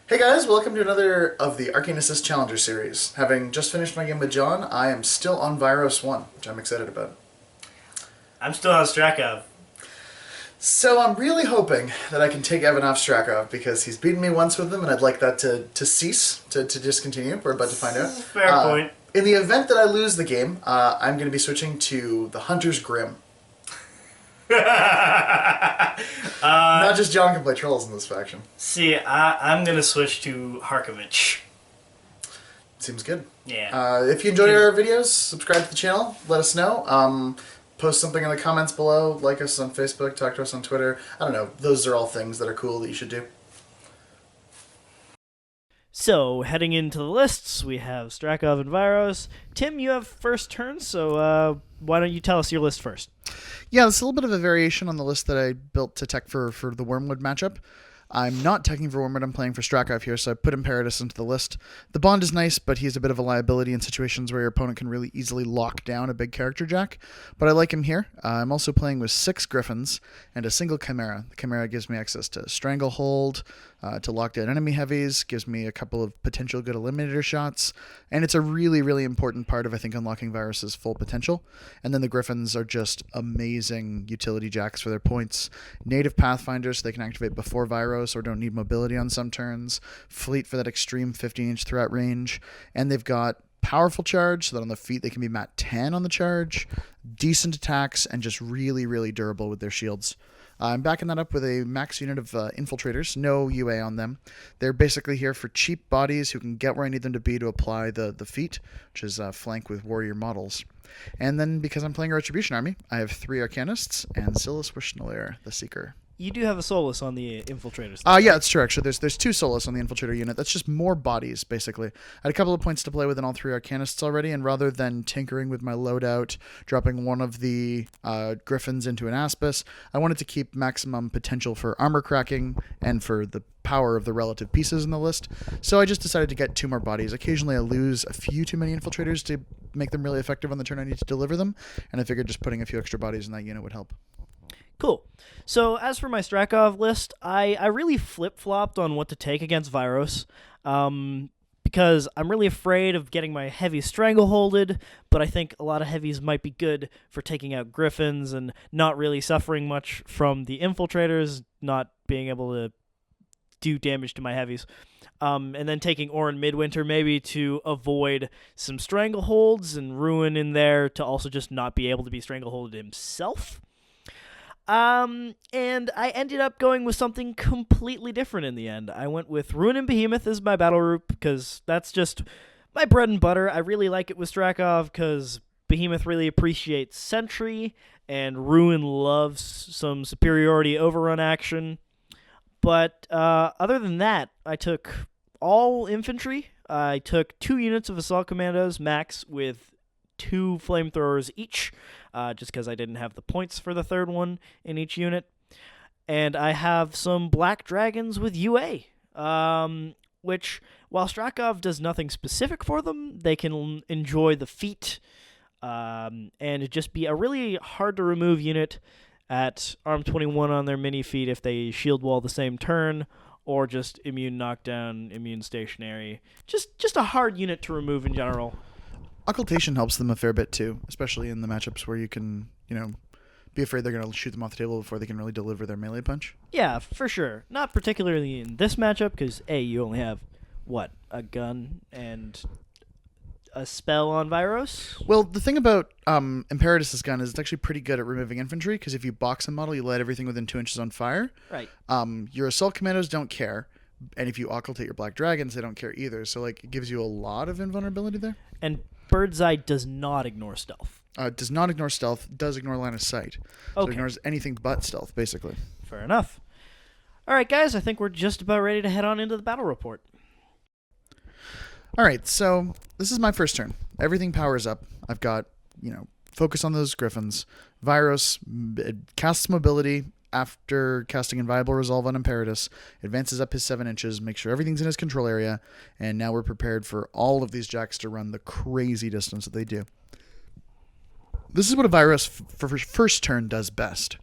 Hey guys, welcome to another of the Arcanist Challenger series. Having just finished my game with John, I am still on Vyros1, which I'm excited about. I'm still on Strakhov. So I'm really hoping that I can take Evan off Strakhov because he's beaten me once with him and I'd like that to cease, to discontinue. We're about to find out. Fair point. In the event that I lose the game, I'm going to be switching to the Hunter's Grim. Not just John can play trolls in this faction. See, I'm going to switch to Harkovich. Seems good. Yeah. If you enjoyed our videos, subscribe to the channel. Let us know. Post something in the comments below. Like us on Facebook. Talk to us on Twitter. I don't know. Those are all things that are cool that you should do. So, heading into the lists, we have Strakhov and Vyros. Tim, you have first turn, so why don't you tell us your list first? Yeah, it's a little bit of a variation on the list that I built to tech for the Wormwood matchup. I'm not teching for Wormwood, I'm playing for Strakhov here, so I put Imperatus into the list. The Bond is nice, but he's a bit of a liability in situations where your opponent can really easily lock down a big character jack, but I like him here. I'm also playing with 6 Griffons and a single Chimera. The Chimera gives me access to Stranglehold, to lock down enemy heavies, gives me a couple of potential good eliminator shots, and it's a really, really important part of, I think, unlocking Vyros' full potential. And then the Griffons are just amazing utility jacks for their points. Native Pathfinders, so they can activate before Vyros or don't need mobility on some turns. Fleet for that extreme 15-inch threat range. And they've got powerful charge, so that on the feet they can be mat 10 on the charge. Decent attacks, and just really, really durable with their shields. I'm backing that up with a max unit of Infiltrators, no UA on them. They're basically here for cheap bodies who can get where I need them to be to apply the feat, which is flank with warrior models. And then because I'm playing a Retribution army, I have 3 Arcanists and Sylys Wyshnalyrr, the Seeker. You do have a Soulless on the Infiltrators. Yeah, it's true, actually. There's 2 Soulless on the Infiltrator unit. That's just more bodies, basically. I had a couple of points to play with in all 3 Arcanists already, and rather than tinkering with my loadout, dropping one of the Griffons into an Aspis, I wanted to keep maximum potential for armor cracking and for the power of the relative pieces in the list. So I just decided to get 2 more bodies. Occasionally I lose a few too many Infiltrators to make them really effective on the turn I need to deliver them, and I figured just putting a few extra bodies in that unit would help. Cool. So, as for my Strakhov list, I really flip-flopped on what to take against Vyros, because I'm really afraid of getting my heavies strangleholded, but I think a lot of heavies might be good for taking out Griffons and not really suffering much from the Infiltrators, not being able to do damage to my heavies. And then taking Orin Midwinter maybe to avoid some strangleholds and Ruin in there to also just not be able to be strangleholded himself. And I ended up going with something completely different in the end. I went with Ruin and Behemoth as my Battlegroup because that's just my bread and butter. I really like it with Strakhov because Behemoth really appreciates Sentry, and Ruin loves some superiority overrun action. But other than that, I took all infantry. I took 2 units of Assault Kommandos, max, with 2 flamethrowers each, just because I didn't have the points for the 3rd one in each unit. And I have some Black Dragons with UA, which, while Strakhov does nothing specific for them, they can enjoy the feat, and just be a really hard-to-remove unit at Arm 21 on their mini-feat if they shield wall the same turn, or just immune knockdown, immune stationary. Just a hard unit to remove in general. Occultation helps them a fair bit too, especially in the matchups where you can, be afraid they're going to shoot them off the table before they can really deliver their melee punch. Yeah, for sure. Not particularly in this matchup, because you only have, a gun and a spell on Vyros? Well, the thing about Imperatus' gun is it's actually pretty good at removing infantry, because if you box a model, you light everything within 2 inches on fire. Right. Your Assault Commandos don't care, and if you occultate your Black Dragons, they don't care either, so it gives you a lot of invulnerability there. And Bird's Eye does not ignore stealth. Does not ignore stealth, does ignore line of sight. So it ignores anything but stealth, basically. Fair enough. All right, guys, I think we're just about ready to head on into the battle report. All right, so this is my first turn. Everything powers up. I've got, focus on those Griffons. Vyros casts mobility after casting Inviolable Resolve on Imperatus, advances up his 7 inches, makes sure everything's in his control area, and now we're prepared for all of these jacks to run the crazy distance that they do. This is what a Vyros for first turn does best.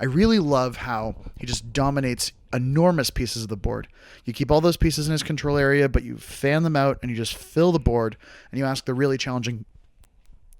I really love how he just dominates enormous pieces of the board. You keep all those pieces in his control area, but you fan them out and you just fill the board, and you ask the really challenging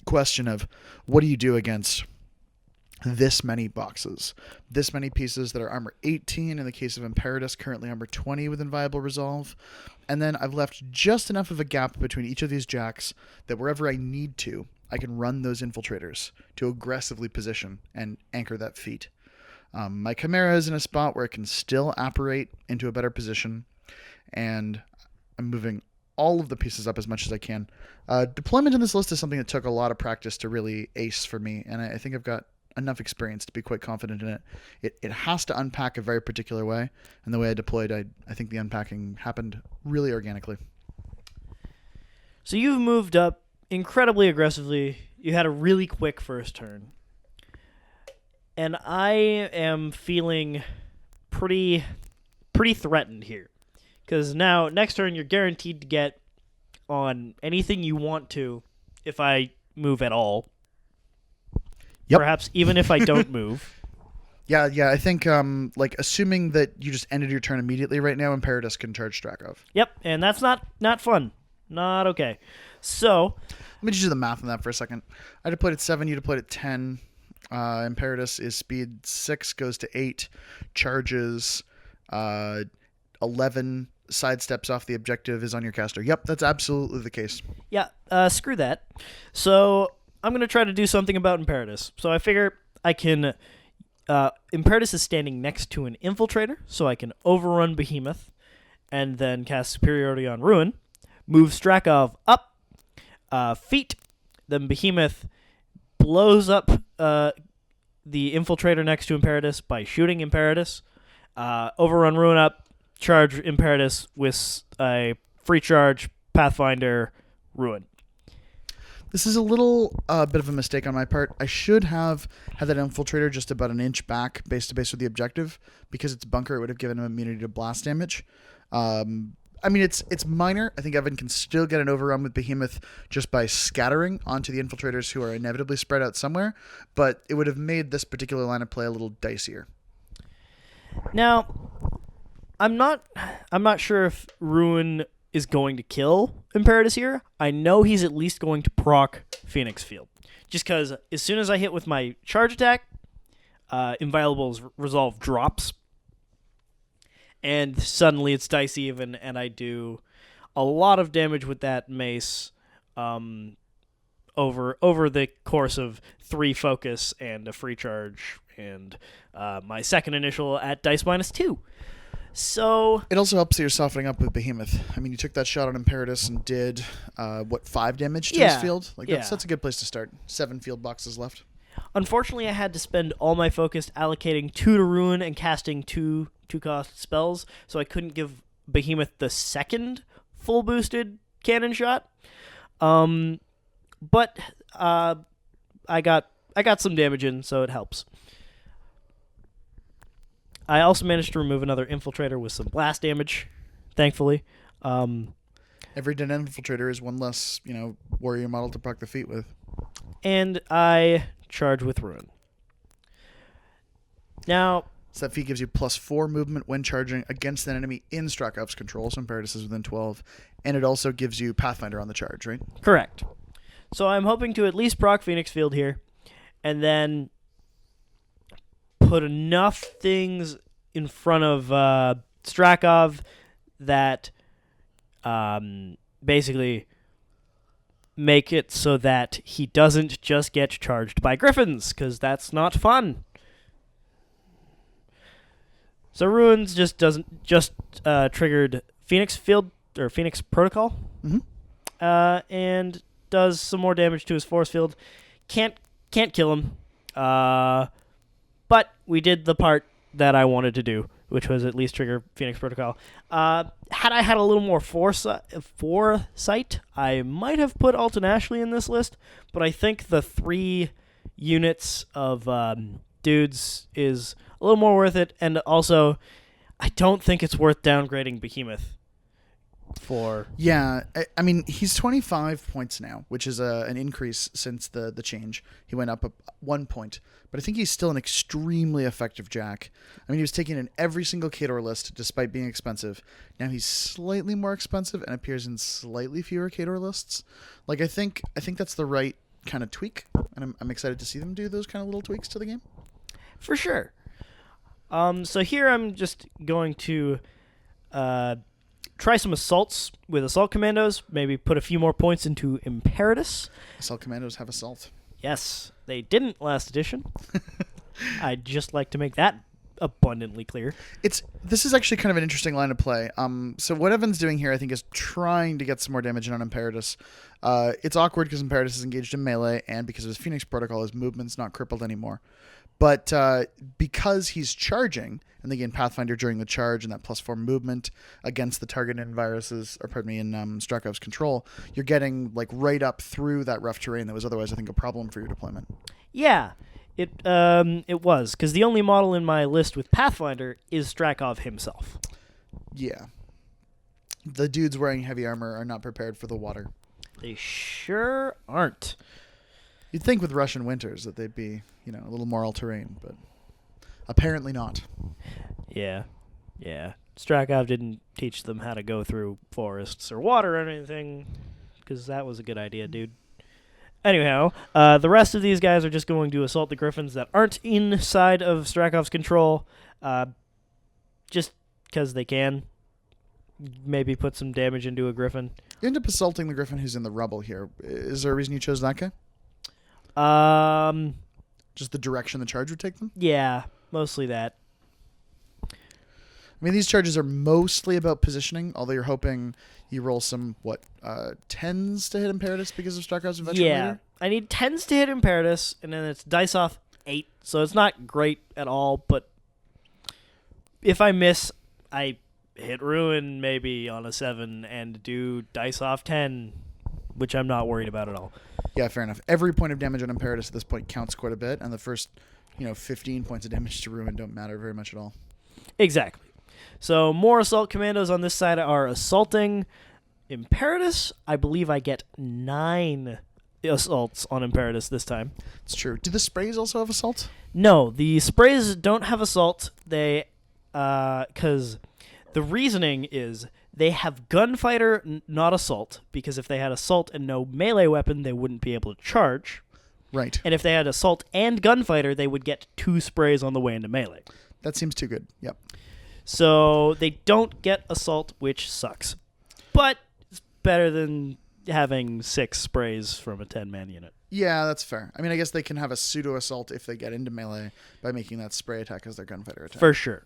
question of, what do you do against this many boxes, this many pieces that are armor 18 in the case of Imperatus, currently armor 20 with Inviolable Resolve, and then I've left just enough of a gap between each of these jacks that wherever I need to, I can run those Infiltrators to aggressively position and anchor that feat. My Chimera is in a spot where it can still apparate into a better position, and I'm moving all of the pieces up as much as I can. Deployment in this list is something that took a lot of practice to really ace for me, and I think I've got enough experience to be quite confident in it. It has to unpack a very particular way, and the way I deployed, I think the unpacking happened really organically. So you've moved up incredibly aggressively. You had a really quick first turn. And I am feeling pretty threatened here. Because now, next turn, you're guaranteed to get on anything you want to if I move at all. Yep. Perhaps even if I don't move. Yeah, I think, assuming that you just ended your turn immediately right now, Imperatus can charge Strakhov. Yep, and that's not fun. Not okay. So, let me just do the math on that for a second. I deployed at 7, you deployed at 10. Imperatus is speed 6, goes to 8, charges 11, sidesteps off the objective, is on your caster. Yep, that's absolutely the case. Yeah, screw that. So, I'm going to try to do something about Imperatus. So I figure I can... Imperatus is standing next to an Infiltrator, so I can overrun Behemoth, and then cast Superiority on Ruin, move Strakhov up, feet, then Behemoth blows up the Infiltrator next to Imperatus by shooting Imperatus, overrun Ruin up, charge Imperatus with a free charge, Pathfinder, Ruin. This is a little bit of a mistake on my part. I should have had that Infiltrator just about an inch back base to base with the objective. Because it's bunker, it would have given him immunity to blast damage. It's minor. I think Evan can still get an overrun with Behemoth just by scattering onto the Infiltrators who are inevitably spread out somewhere. But it would have made this particular line of play a little dicier. Now, I'm not sure if Ruin is going to kill Imperatus here. I know he's at least going to proc Phoenix Field. Just because as soon as I hit with my charge attack, Inviolable's Resolve drops. And suddenly it's dice even, and I do a lot of damage with that mace over the course of 3 focus and a free charge, and my second initial at dice -2. So it also helps that you're softening up with Behemoth. I mean, you took that shot on Imperatus and did 5 damage to his field? That's a good place to start. 7 field boxes left. Unfortunately, I had to spend all my focus allocating 2 to Ruin and casting 2 cost spells, so I couldn't give Behemoth the second full boosted cannon shot. But I got some damage in, so it helps. I also managed to remove another Infiltrator with some blast damage, thankfully. Every dead Infiltrator is one less, warrior model to proc the feet with. And I charge with Ruin. Now, so that feat gives you +4 movement when charging against an enemy in Strakhov's control, so Imperatus is within 12. And it also gives you Pathfinder on the charge, right? Correct. So I'm hoping to at least proc Phoenix Field here, and then put enough things in front of Strakhov that basically make it so that he doesn't just get charged by Griffons, because that's not fun. So Ruins triggered Phoenix Field or Phoenix Protocol, and does some more damage to his force field. Can't kill him. But we did the part that I wanted to do, which was at least trigger Phoenix Protocol. Had I had a little more foresight, I might have put Alton Ashley in this list, but I think the 3 units of dudes is a little more worth it, and also, I don't think it's worth downgrading Behemoth. for. Yeah, I mean, he's 25 points now, which is an increase since the change. He went up 1 point, but I think he's still an extremely effective Jack. I mean, he was taken in every single Khador list despite being expensive. Now he's slightly more expensive and appears in slightly fewer Khador lists. Like, I think that's the right kind of tweak, and I'm excited to see them do those kind of little tweaks to the game. For sure. So here I'm just going to try some assaults with assault commandos, maybe put a few more points into Imperatus. Assault commandos have assault. Yes, they didn't last edition. I'd just like to make that abundantly clear. This is actually kind of an interesting line of play. So what Evan's doing here, I think, is trying to get some more damage in on Imperatus. It's awkward because Imperatus is engaged in melee, and because of his Phoenix protocol, his movement's not crippled anymore. But because he's charging, and they gain Pathfinder during the charge and that +4 movement against the target in Strachov's control, you're getting like right up through that rough terrain that was otherwise, I think, a problem for your deployment. Yeah, it was, because the only model in my list with Pathfinder is Strakhov himself. Yeah. The dudes wearing heavy armor are not prepared for the water. They sure aren't. You'd think with Russian winters that they'd be, a little more all-terrain, but apparently not. Yeah. Strakhov didn't teach them how to go through forests or water or anything, because that was a good idea, dude. Anyhow, the rest of these guys are just going to assault the Griffins that aren't inside of Strachov's control, just because they can. Maybe put some damage into a Griffin. You end up assaulting the Griffin who's in the rubble here. Is there a reason you chose that guy? Just the direction the charge would take them? Yeah, mostly that. I mean, these charges are mostly about positioning, although you're hoping you roll some, 10s to hit Imperatus because of Strakhov's Adventure Leader? I need 10s to hit Imperatus, and then it's dice off 8, so it's not great at all, but if I miss, I hit Ruin maybe on a 7 and do dice off 10, which I'm not worried about at all. Yeah, fair enough. Every point of damage on Imperatus at this point counts quite a bit, and the first, 15 points of damage to Ruin don't matter very much at all. Exactly. So more assault commandos on this side are assaulting Imperatus. I believe I get 9 assaults on Imperatus this time. It's true. Do the sprays also have assault? No, the sprays don't have assault. They, because the reasoning is they have gunfighter, not assault, because if they had assault and no melee weapon, they wouldn't be able to charge. Right. And if they had assault and gunfighter, they would get 2 sprays on the way into melee. That seems too good. Yep. So they don't get assault, which sucks. But it's better than having 6 sprays from a 10-man unit. Yeah, that's fair. I mean, I guess they can have a pseudo-assault if they get into melee by making that spray attack as their gunfighter attack. For sure.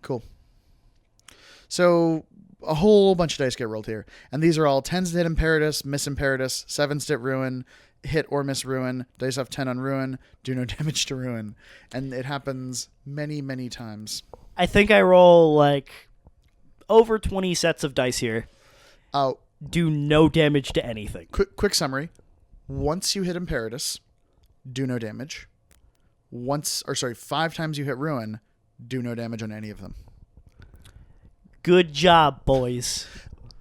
Cool. So a whole bunch of dice get rolled here. And these are all 10s to hit Imperatus, miss Imperatus, 7s to hit Ruin, hit or miss Ruin, dice off 10 on Ruin, do no damage to Ruin. And it happens many, many times. I think I roll over 20 sets of dice here. Oh, do no damage to anything. Quick summary. Once you hit Imperatus, do no damage. 5 times you hit Ruin, do no damage on any of them. Good job, boys.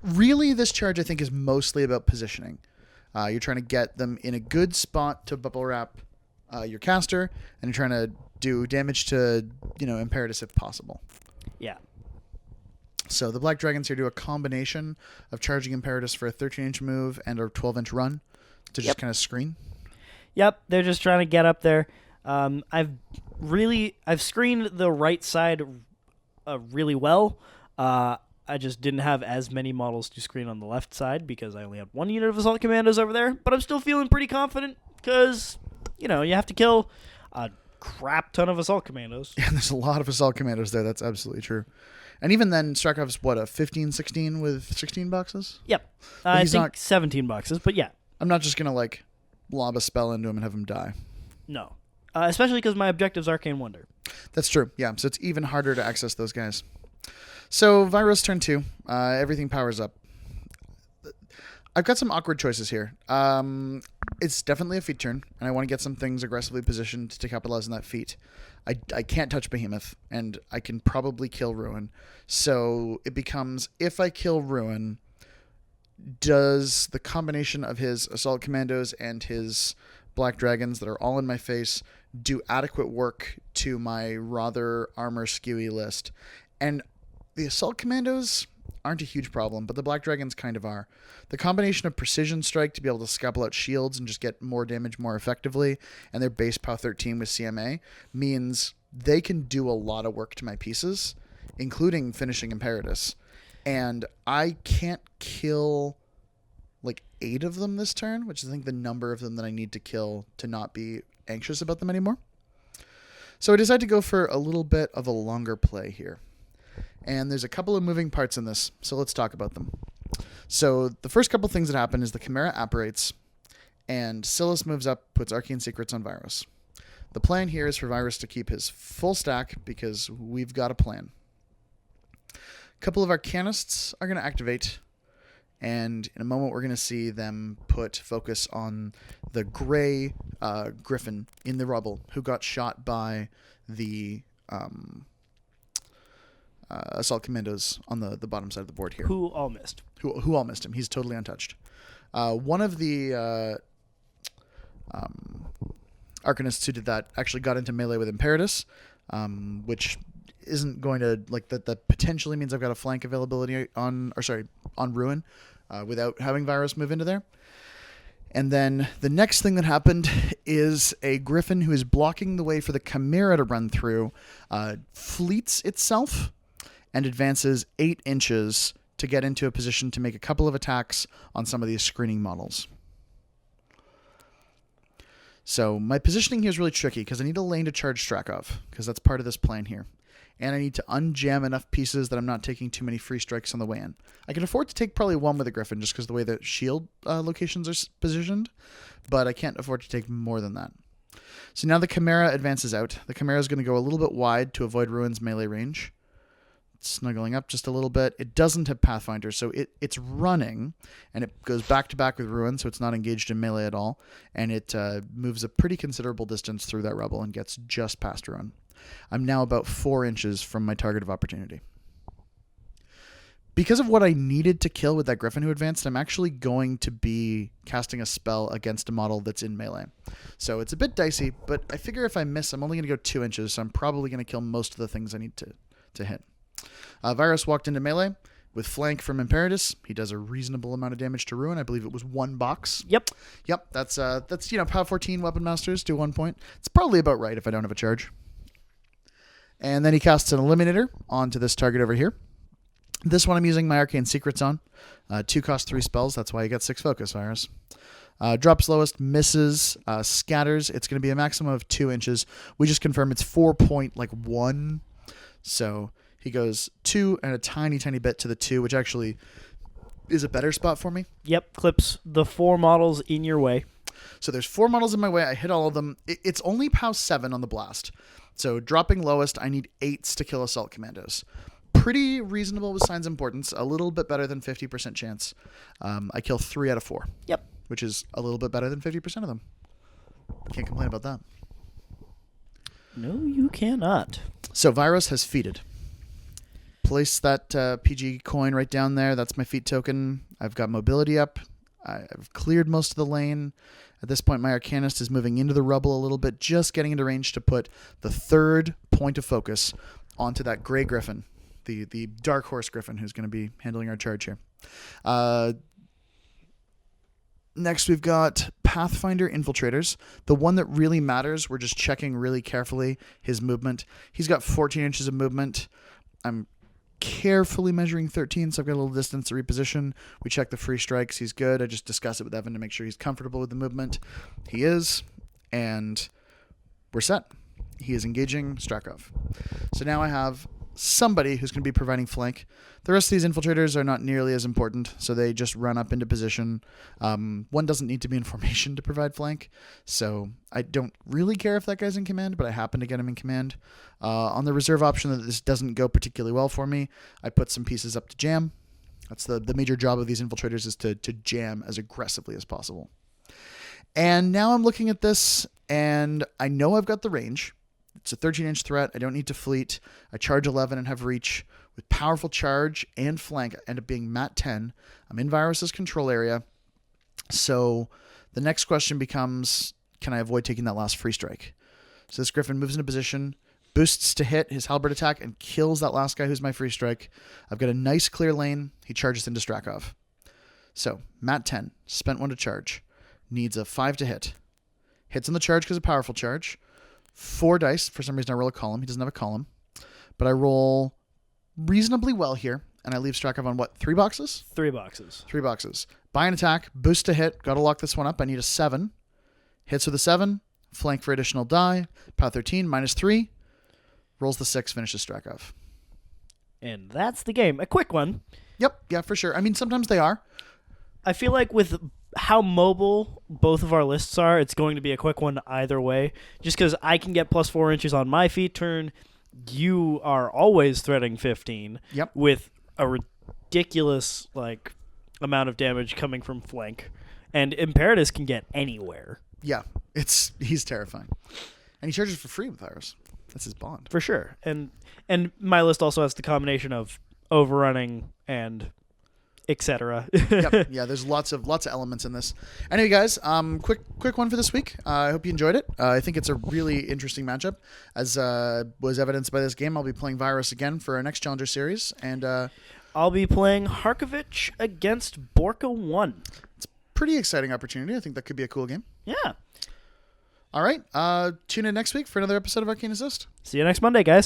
Really, this charge, I think, is mostly about positioning. You're trying to get them in a good spot to bubble wrap your caster, and you're trying to do damage to, Imperatus if possible. Yeah. So the Black Dragons here do a combination of charging Imperatus for a 13-inch move and a 12-inch run to just kind of screen. Yep, they're just trying to get up there. I've screened the right side really well. I just didn't have as many models to screen on the left side because I only had 1 unit of Assault Commandos over there, but I'm still feeling pretty confident because, you have to kill a crap ton of Assault Commandos. Yeah, there's a lot of Assault Commandos there. That's absolutely true. And even then, Strakhov's, a 15-16 with 16 boxes? Yep. I think 17 boxes, but yeah. I'm not just going to, lob a spell into him and have him die. No. Especially because my objective's Arcane Wonder. That's true, yeah. So it's even harder to access those guys. So, Vyros turn 2. Everything powers up. I've got some awkward choices here. It's definitely a feat turn, and I want to get some things aggressively positioned to capitalize on that feat. I can't touch Behemoth, and I can probably kill Ruin. So it becomes, if I kill Ruin, does the combination of his Assault Commandos and his Black Dragons that are all in my face do adequate work to my rather armor skewy list? And the Assault Commandos aren't a huge problem, but the Black Dragons kind of are. The combination of Precision Strike to be able to scalpel out shields and just get more damage more effectively, and their base POW 13 with CMA, means they can do a lot of work to my pieces, including finishing Imperatus. And I can't kill like 8 of them this turn, which is I think the number of them that I need to kill to not be anxious about them anymore. So I decided to go for a little bit of a longer play here. And there's a couple of moving parts in this, so let's talk about them. So the first couple things that happen is the Chimera apparates, and Sylys moves up, puts Arcane Secrets on Vyros. The plan here is for Vyros to keep his full stack because we've got a plan. A couple of Arcanists are going to activate, and in a moment we're going to see them put focus on the gray Griffon in the rubble who got shot by the Assault Commandos on the bottom side of the board here. Who all missed. Who all missed him. He's totally untouched. One of the Arcanists who did that actually got into melee with Imperatus, which isn't going to, like, that potentially means I've got a flank availability on Ruin without having Vyros move into there. And then the next thing that happened is a Griffon who is blocking the way for the Chimera to run through, fleets itself and advances 8 inches to get into a position to make a couple of attacks on some of these screening models. So my positioning here is really tricky because I need a lane to charge Strakhov, because that's part of this plan here. And I need to unjam enough pieces that I'm not taking too many free strikes on the way in. I can afford to take probably one with a Griffon just because the way the shield locations are positioned, but I can't afford to take more than that. So now the Chimera advances out. The Chimera is going to go a little bit wide to avoid Ruin's melee range. Snuggling up just a little bit. It doesn't have Pathfinder, so it's running, and it goes back to back with Ruin, so it's not engaged in melee at all, and it moves a pretty considerable distance through that rubble and gets just past Ruin. I'm now about 4 inches from my target of opportunity. Because of what I needed to kill with that Griffon who advanced, I'm actually going to be casting a spell against a model that's in melee. So it's a bit dicey, but I figure if I miss, I'm only going to go 2 inches, so I'm probably going to kill most of the things I need to hit. Vyros walked into melee with flank from Imperatus. He does a reasonable amount of damage to Ruin. I believe it was 1 box. Yep. That's POW 14 Weapon Masters do 1 point. It's probably about right if I don't have a charge. And then he casts an Eliminator onto this target over here. This one I'm using my Arcane Secrets on. 2 cost 3 spells. That's why you got 6 focus, Vyros. Drops lowest, misses, scatters. It's going to be a maximum of 2 inches. We just confirm it's 4.1. So he goes 2 and a tiny, tiny bit to the 2, which actually is a better spot for me. Yep, clips the 4 models in your way. So there's 4 models in my way. I hit all of them. It's only POW 7 on the blast. So dropping lowest, I need 8s to kill Assault Commandos. Pretty reasonable with Signs of Importance. A little bit better than 50% chance. I kill 3 out of 4. Yep. Which is a little bit better than 50% of them. Can't complain about that. No, you cannot. So Vyros has feated. Place that PG coin right down there. That's my feat token. I've got mobility up. I've cleared most of the lane. At this point, my Arcanist is moving into the rubble a little bit, just getting into range to put the 3rd point of focus onto that gray Griffon, the Dark Horse Griffon, who's going to be handling our charge here. Next, we've got Pathfinder Infiltrators. The one that really matters, we're just checking really carefully his movement. He's got 14 inches of movement. I'm carefully measuring 13, so I've got a little distance to reposition. We check the free strikes. He's good. I just discuss it with Evan to make sure he's comfortable with the movement. He is, and we're set. He is engaging Strakhov. So now I have somebody who's going to be providing flank. The rest of these infiltrators are not nearly as important, so they just run up into position. One doesn't need to be in formation to provide flank, so I don't really care if that guy's in command, but I happen to get him in command. On the reserve option that this doesn't go particularly well for me, I put some pieces up to jam. That's the major job of these infiltrators, is to jam as aggressively as possible. And now I'm looking at this, and I know I've got the range. It's a 13-inch threat. I don't need to fleet. I charge 11 and have reach. With powerful charge and flank, I end up being mat 10. I'm in Vyros' control area. So the next question becomes, can I avoid taking that last free strike? So this Griffon moves into position, boosts to hit his halberd attack, and kills that last guy who's my free strike. I've got a nice clear lane. He charges into Strakhov. So mat 10, spent 1 to charge. Needs a 5 to hit. Hits on the charge because of powerful charge. 4 dice. For some reason, I roll a column. He doesn't have a column. But I roll reasonably well here, and I leave Strakhov on what, 3 boxes? 3 boxes. 3 boxes. Buy an attack, boost to hit. Got to lock this one up. I need a 7. Hits with a 7. Flank for additional die. Power 13, -3. Rolls the 6, finishes Strakhov. And that's the game. A quick one. Yep, yeah, for sure. I mean, sometimes they are. I feel like with how mobile both of our lists are, it's going to be a quick one either way. Just because I can get +4 inches on my feet turn, you are always threading 15. Yep. With a ridiculous amount of damage coming from flank, and Imperatus can get anywhere. Yeah, he's terrifying, and he charges for free with Vyros. That's his bond for sure. And my list also has the combination of overrunning and etc. Yep. Yeah, there's lots of elements in this. Anyway, guys, quick one for this week. I hope you enjoyed it. I think it's a really interesting matchup, as was evidenced by this game. I'll be playing Vyros again for our next Challenger series, and I'll be playing Harkovich against Borka1. It's a pretty exciting opportunity. I think that could be a cool game. Yeah. All right. Tune in next week for another episode of Arcane Assist. See you next Monday, guys.